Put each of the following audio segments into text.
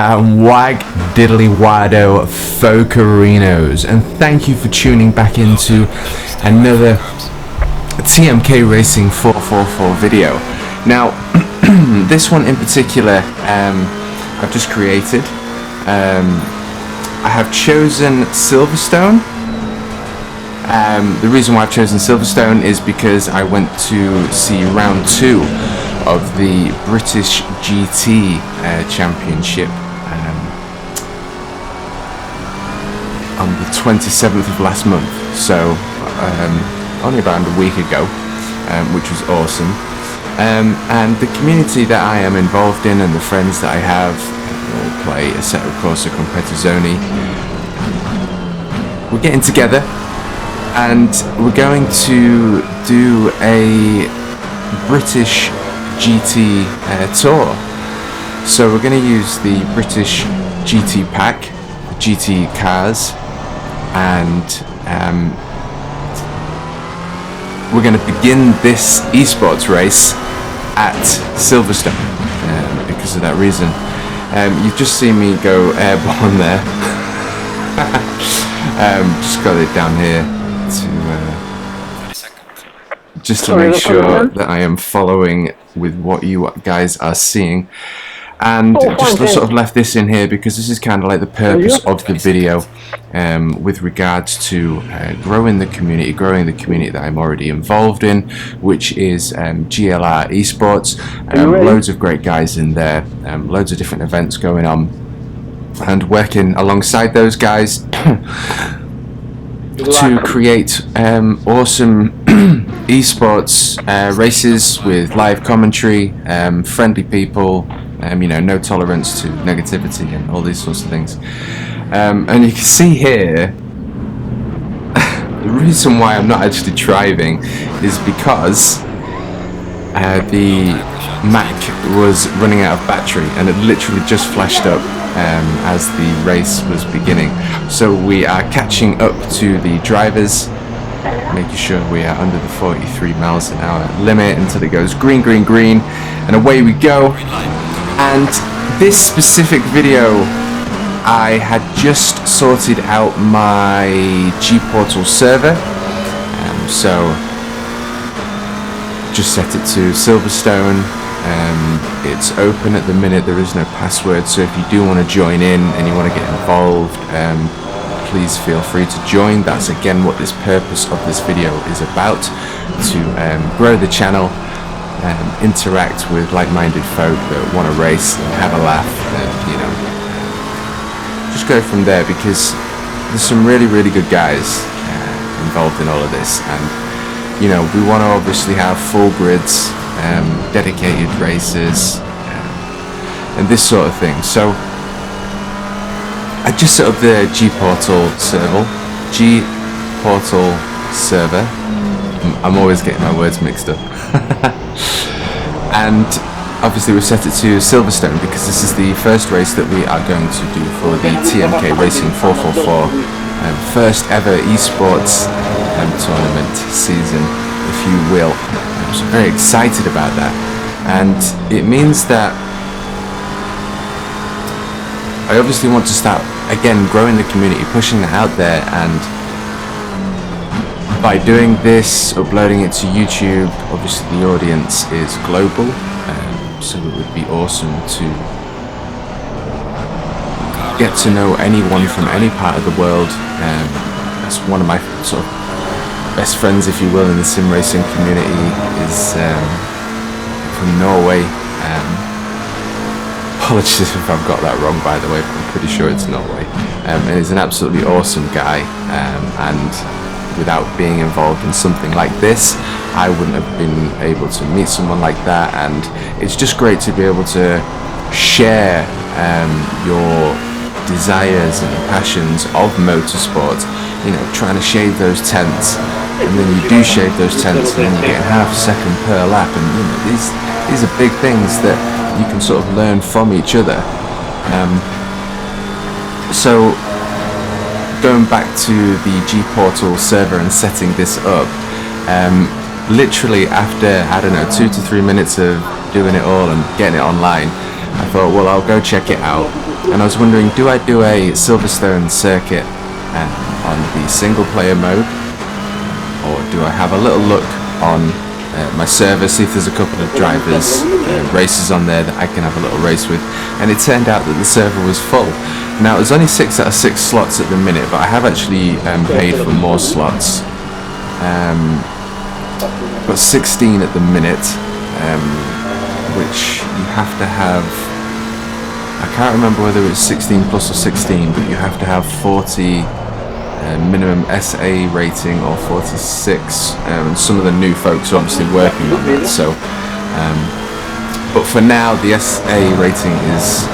Wag diddly wado focarinos, and thank you for tuning back into another TMK Racing 444 video. Now this one in particular I've just created. I have chosen Silverstone. The reason why I've chosen Silverstone is because I went to see round 2 of the British GT Championship on the 27th of last month, so only about a week ago, which was awesome. And the community that I am involved in and the friends that I have all play Assetto Corsa Competizione. We're getting together and we're going to do a British GT tour. So we're going to use the British GT pack, the GT cars, and we're going to begin this eSports race at Silverstone because of that reason. You've just seen me go airborne there. Just got it down here to just to make sure that I am following with what you guys are seeing, and just sort of left this in here because this is kind of like the purpose of the video, with regards to growing the community that I'm already involved in, which is GLR eSports. Loads of great guys in there, loads of different events going on, and working alongside those guys to create awesome esports races with live commentary, friendly people, you know, no tolerance to negativity and all these sorts of things. And you can see here the reason why I'm not actually driving is because the Mac was running out of battery, and it literally just flashed up as the race was beginning. So we are catching up to the drivers, making sure we are under the 43 miles an hour limit until it goes green, green, green, and away we go. And this specific video, I had just sorted out my G-Portal server, so just set it to Silverstone. It's open at the minute, there is no password, so if you do want to join in and you want to get involved, please feel free to join. That's again what this purpose of this video is about, to grow the channel, interact with like-minded folk that want to race and have a laugh, and you know, just go from there, because there's some really good guys involved in all of this, and you know, we want to obviously have full grids, dedicated races, and this sort of thing. So I just set up the G-Portal server. I'm always getting my words mixed up. And obviously we've set it to Silverstone because this is the first race that we are going to do for the TMK Racing 444 first ever esports tournament season, if you will. I'm so very excited about that, and it means that I obviously want to start again growing the community, pushing that out there, and by doing this, uploading it to YouTube, obviously the audience is global, so it would be awesome to get to know anyone from any part of the world. That's one of my sort of best friends, if you will, in the sim racing community is from Norway. Apologies if I've got that wrong, by the way, but I'm pretty sure it's Norway. And he's an absolutely awesome guy, and without being involved in something like this, I wouldn't have been able to meet someone like that. And it's just great to be able to share your desires and passions of motorsport, you know, trying to shave those tents, and then you do shave those tents and then you get half a second per lap, and you know, these are big things that you can sort of learn from each other. So going back to the G-Portal server and setting this up, literally after, I don't know, 2 to 3 minutes of doing it all and getting it online, I thought, well, I'll go check it out. And I was wondering, do I do a Silverstone circuit on the single player mode, or do I have a little look on my server, see if there's a couple of drivers, races on there that I can have a little race with? And it turned out that the server was full. Now, there's only 6 out of 6 slots at the minute, but I have actually paid for more slots. I've got 16 at the minute, which you have to have, I can't remember whether it's 16 plus or 16, but you have to have 40 minimum SA rating or 46, and some of the new folks are obviously working on that. So, but for now, the SA rating is,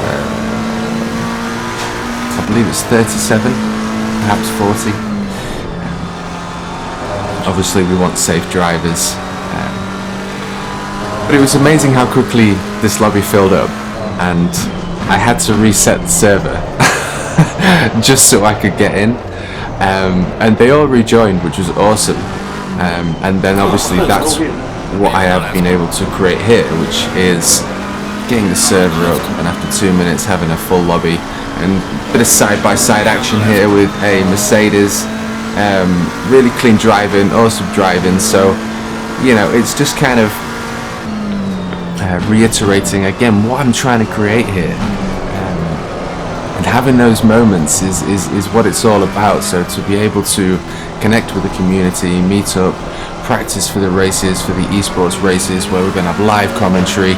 I believe it's 37, perhaps 40. Obviously, we want safe drivers. But it was amazing how quickly this lobby filled up, and I had to reset the server just so I could get in. And they all rejoined, which was awesome. And then obviously that's what I have been able to create here, which is getting the server up, and after 2 minutes having a full lobby, and a bit of side-by-side action here with a Mercedes. Really clean driving, awesome driving. So, you know, it's just kind of reiterating again what I'm trying to create here. And having those moments is what it's all about. So to be able to connect with the community, meet up, practice for the races, for the esports races, where we're going to have live commentary,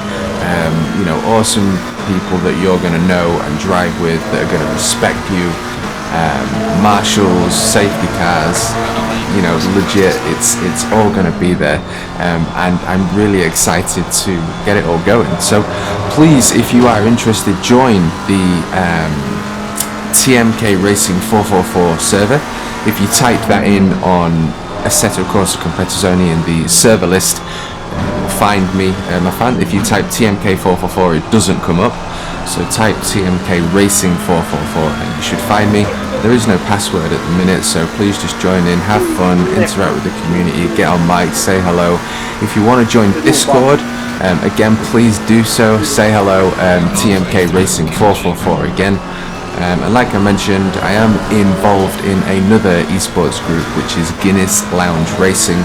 you know, awesome people that you're going to know and drive with, that are going to respect you, marshals, safety cars, you know, legit, it's all going to be there, and I'm really excited to get it all going. So please, if you are interested, join the TMKRacing444 server. If you type that in on Assetto Corsa Competizione in the server list, you'll find me, my fan. If you type TMK444, it doesn't come up, so type TMKRacing444 and you should find me. There is no password at the minute, so please just join in, have fun, interact with the community, get on mic, say hello. If you want to join Discord, again, please do so. Say hello, TMKRacing444 again. And like I mentioned, I am involved in another esports group, which is Guinness Lounge Racing,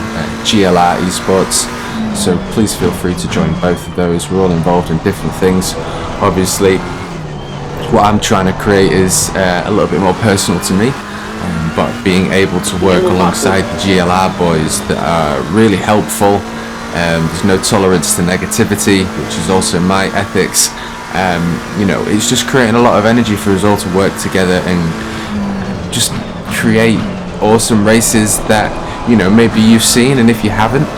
GLR esports. So please feel free to join both of those. We're all involved in different things. Obviously, what I'm trying to create is a little bit more personal to me, but being able to work alongside the GLR boys that are really helpful. There's no tolerance to negativity, which is also my ethics. You know, it's just creating a lot of energy for us all to work together and just create awesome races that, you know, maybe you've seen, and if you haven't,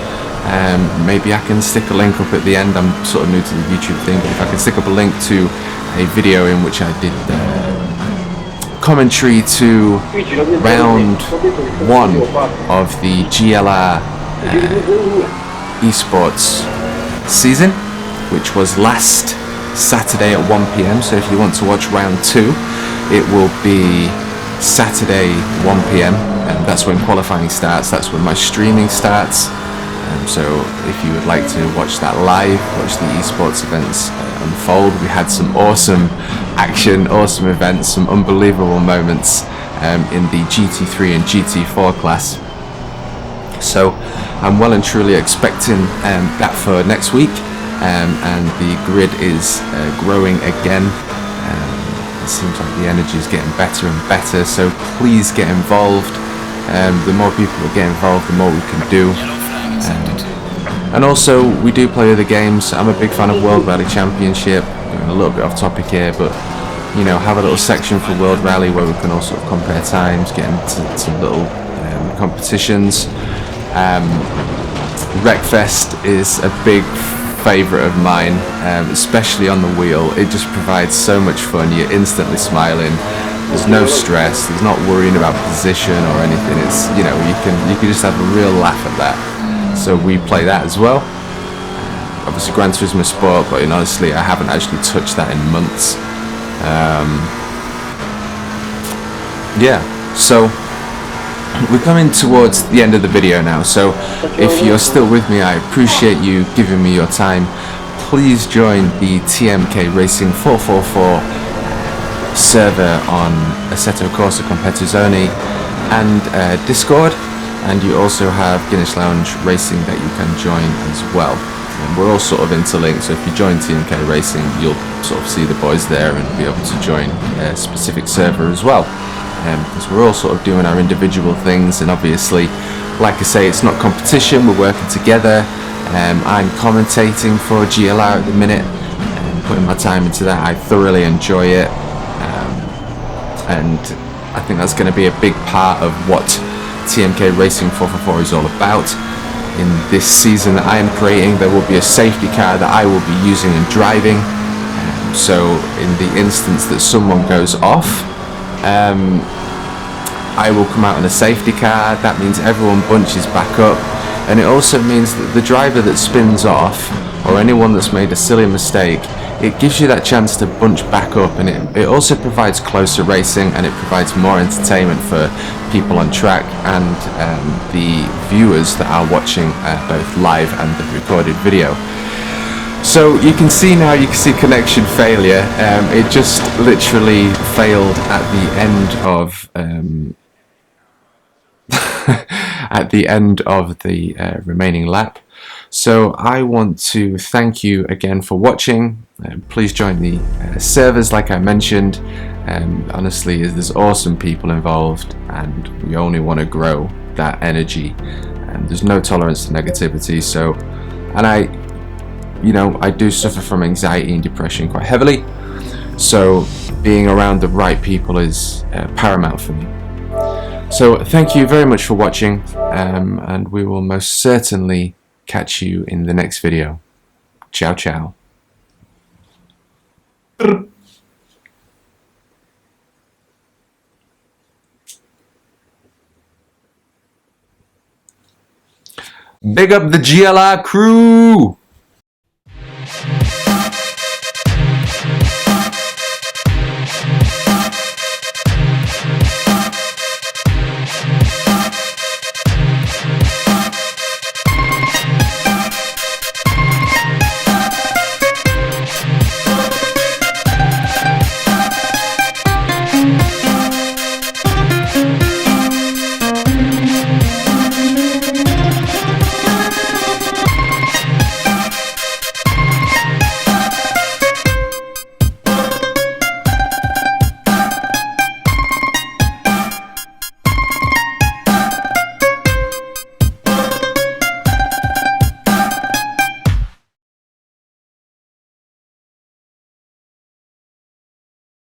maybe I can stick a link up at the end. I'm sort of new to the YouTube thing, but if I can stick up a link to a video in which I did commentary to round 1 of the GLR esports season, which was last Saturday at 1 PM. So if you want to watch round 2, it will be Saturday 1 PM, and that's when qualifying starts, that's when my streaming starts. So if you would like to watch that live, watch the esports events unfold, we had some awesome action, awesome events, some unbelievable moments in the GT3 and GT4 class. So I'm well and truly expecting that for next week. And the grid is growing again. It seems like the energy is getting better and better, so please get involved. The more people that get involved, the more we can do. And also, we do play other games. I'm a big fan of World Rally Championship. A little bit off topic here, but you know, have a little section for World Rally where we can all sort of compare times, get into some little competitions. Wreckfest is a big favourite of mine, especially on the wheel. It just provides so much fun. You're instantly smiling. There's no stress. There's not worrying about position or anything. It's, you know, you can just have a real laugh at that. So we play that as well. Obviously, Gran Turismo Sport, but honestly, I haven't actually touched that in months. Yeah. So we're coming towards the end of the video now, so if you're still with me, I appreciate you giving me your time. please join the TMKRacing444 server on Assetto Corsa Competizione and Discord, and you also have Guinness Lounge Racing that you can join as well. And we're all sort of interlinked, so if you join TMK Racing, you'll sort of see the boys there and be able to join a specific server as well. Because we're all sort of doing our individual things, and obviously, like I say, it's not competition, we're working together. I'm commentating for GLR at the minute and putting my time into that. I thoroughly enjoy it, and I think that's going to be a big part of what TMK Racing 444 is all about. In this season that I am creating, there will be a safety car that I will be using and driving. So in the instance that someone goes off, I will come out in a safety car. That means everyone bunches back up, and it also means that the driver that spins off, or anyone that's made a silly mistake, it gives you that chance to bunch back up, and it also provides closer racing, and it provides more entertainment for people on track and the viewers that are watching both live and the recorded video. So you can see now, you can see connection failure. It just literally failed at the end of at the end of the remaining lap. So I want to thank you again for watching. Please join the servers like I mentioned. Honestly, there's awesome people involved, and we only want to grow that energy. There's no tolerance to negativity. So, and I do suffer from anxiety and depression quite heavily. So being around the right people is paramount for me. So thank you very much for watching, and we will most certainly catch you in the next video. Ciao, ciao. Big up the GLR crew!